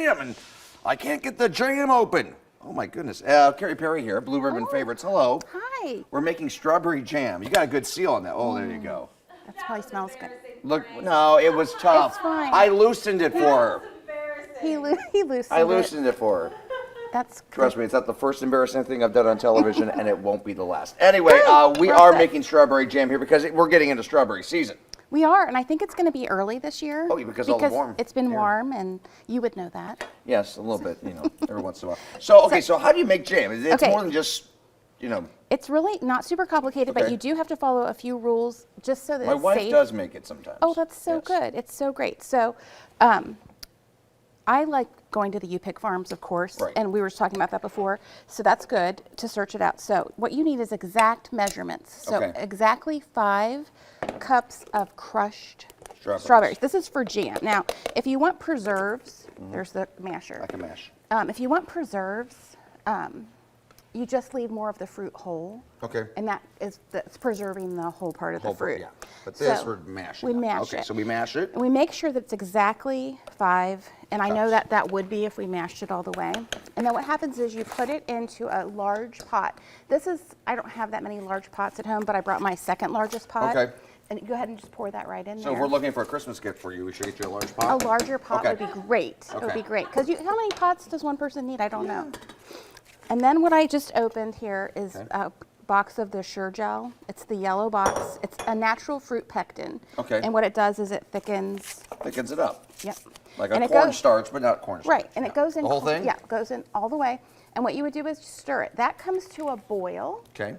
and I can't get the jam open. Oh my goodness. Carrie Perry here, Blue Ribbon Favorites. Hello. Hi. We're making strawberry jam. You got a good seal on that. Oh, there you go. That probably smells good. Look, no, it was tough. It's fine. I loosened it for her. He loosened it. I loosened it for her. That's good. Trust me, it's not the first embarrassing thing I've done on television, and it won't be the last. Anyway, we We're are set. making strawberry jam here because we're getting into strawberry season. We are, and I think it's going to be early this year. Oh, because all the warm it's been air. warm, and you would know that. Yes, a little bit, every once in a while. So, okay, so how do you make jam? It's Okay. more than just, It's really not super complicated, but Okay. you do have to follow a few rules just so that My it's wife safe. does make it sometimes. Oh, that's so Yes. good. It's so great. So, I like going to the U-Pick farms, of course, Right. and we were talking about that before. So that's good to search it out. So what you need is exact measurements. So Okay. exactly 5 cups of crushed Strawberries. This is for jam. Now, if you want preserves, there's the masher. Like a mash. If you want preserves, you just leave more of the fruit whole. Okay. And that's preserving the whole part of the fruit. Yeah. But this, So, we're mashing. we it. mash Okay, it. so we mash it. And we make sure that it's exactly 5, and I know Cups. that that would be if we mashed it all the way. And then what happens is you put it into a large pot. I don't have that many large pots at home, but I brought my second largest pot. Okay. And go ahead and just pour that right in So there. if we're looking for a Christmas gift for you, we should get you a large A pot? larger pot Okay. would be great. It would Okay. be great. Because how many pots does one person need? I don't know. And then what I just opened here is a box of the Sure-Jell. It's the yellow box. It's a natural fruit pectin. Okay. And what it does is it thickens. Thickens it up. Yep. Like And a it goes- cornstarch, but not cornstarch. Right, and it goes in. The whole thing? Yeah, it goes in all the way. And what you would do is stir it. That comes to a boil, Okay.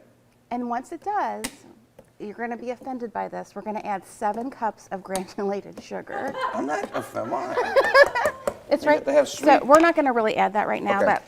and once it does, you're going to be offended by this. We're going to add 7 cups of granulated sugar. I'm not offended. Why? It's You right. have to have So sweet. we're not going to really add that right now, Okay. but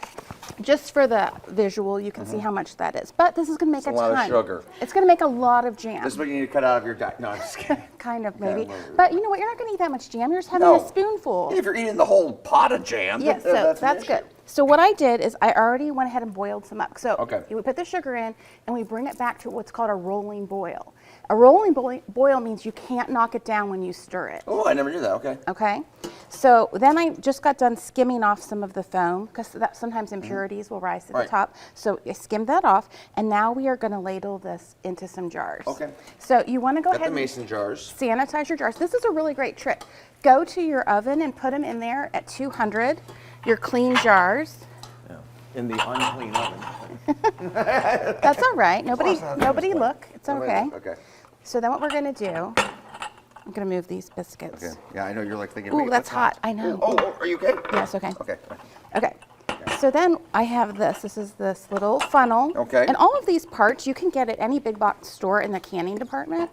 just for the visual, you can see how much that is. But this is going to make It's a lot of ton. sugar. It's going to make a lot of jam. This is what you need to cut out of your diet. No, I'm just kidding. Kind of maybe. little bit. But you know what? You're not going to eat that much jam. You're just having No. a spoonful. If you're eating the whole pot of jam, Yes, then so that's, that's good. So what I did is I already went ahead and boiled some up. So Okay. you would put the sugar in, and we bring it back to what's called a rolling boil. A rolling boil means you can't knock it down when you stir it. Oh, I never knew that. Okay. Okay, so then I just got done skimming off some of the foam because sometimes impurities will rise to the Right. top. So I skimmed that off, and now we are going to ladle this into some jars. Okay. So you want to go Got ahead the and mason jars. sanitize your jars. This is a really great trick. Go to your oven and put them in there at 200. Your clean jars. Yeah. In the unclean oven. That's all right. Nobody this way. look. It's okay. Okay. So then what we're going to do, I'm going to move these biscuits. Okay. Yeah, I know you're like thinking. Ooh, wait, that's what's hot. I know. Oh, are you okay? Yes, okay. Okay. Okay. So then I have this. This is this little funnel. Okay. And all of these parts you can get at any big box store in the canning department.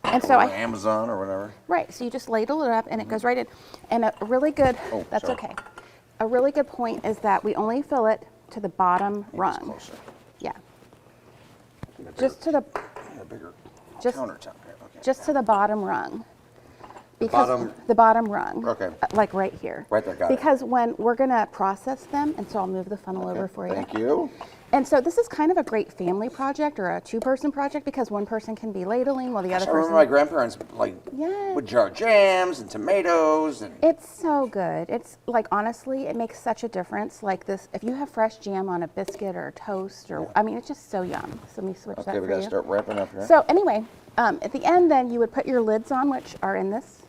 And so Or Amazon or whatever. right, so you just ladle it up and it goes right in. And a really good, Oh, that's sorry. okay. A really good point is that we only fill it to the bottom It's rung. closer. Yeah. Need a bigger- Just to the need a bigger just- countertop here. Okay. just to the bottom rung. Because bottom- the bottom rung. Okay. Like right here. Right there, got it. Because when we're going to process them, and so I'll move the funnel over for you. Thank you. And so this is kind of a great family project or a 2-person project because one person can be ladling while the other I remember person. my grandparents Yes. would jar jams and tomatoes and It's so good. It's like honestly, it makes such a difference. Like this, if you have fresh jam on a biscuit or a toast, or I mean, it's just so yum. So let me switch that okay, we for gotta you. start wrapping up here. So anyway, at the end, then you would put your lids on, which are in this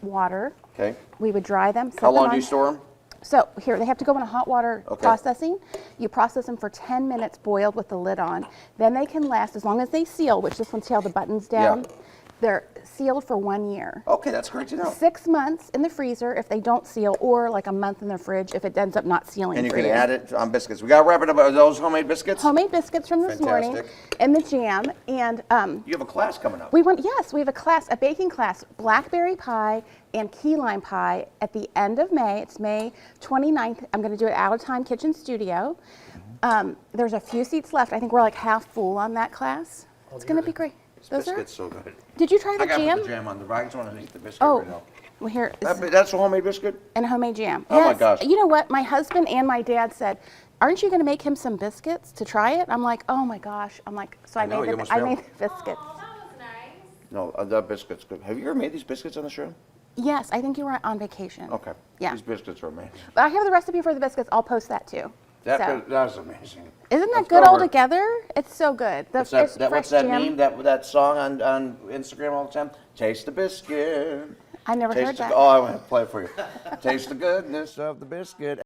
water. Okay. We would dry them. set How them long on- do you store them? So here, they have to go in a hot water Okay. processing. You process them for 10 minutes boiled with the lid on. Then they can last, as long as they seal, which this one see how the button's down. Yeah. They're sealed for 1 year. Okay, that's great to know. 6 months in the freezer if they don't seal, or like a month in the fridge if it ends up not sealing And you for can you. add it on biscuits. We gotta wrap it up. Are those homemade biscuits? Homemade biscuits from this morning Fantastic. and the jam. And You have a class coming up. we have a class, a baking class, blackberry pie and key lime pie at the end of May. It's May 29th. I'm going to do it out of time kitchen studio. There's a few seats left. I think we're like half full on that class. It's going to be great. This Those biscuit's so good. Did you try I the gotta jam? put the jam on the right. I just want to eat the biscuit Oh, right now. well here, That's a homemade biscuit? and homemade jam. Oh my Yes. gosh. You know what? My husband and my dad said, "Aren't you going to make him some biscuits to try it?" I'm like, "Oh my gosh!" I'm like, so I know, you made almost the failed. biscuits. No, that biscuit's good. Have you ever made these biscuits on the show? Yes, I think you were on vacation. Okay. Yeah. These biscuits are amazing. But I have the recipe for the biscuits. I'll post that too. So. That's amazing. Isn't that Let's good go all over. together? It's so good. The What's that, fresh what's that jam. meme, that song on Instagram all the time? Taste the biscuit. I never heard Taste that. Oh, I want to play it for you. Taste the goodness of the biscuit.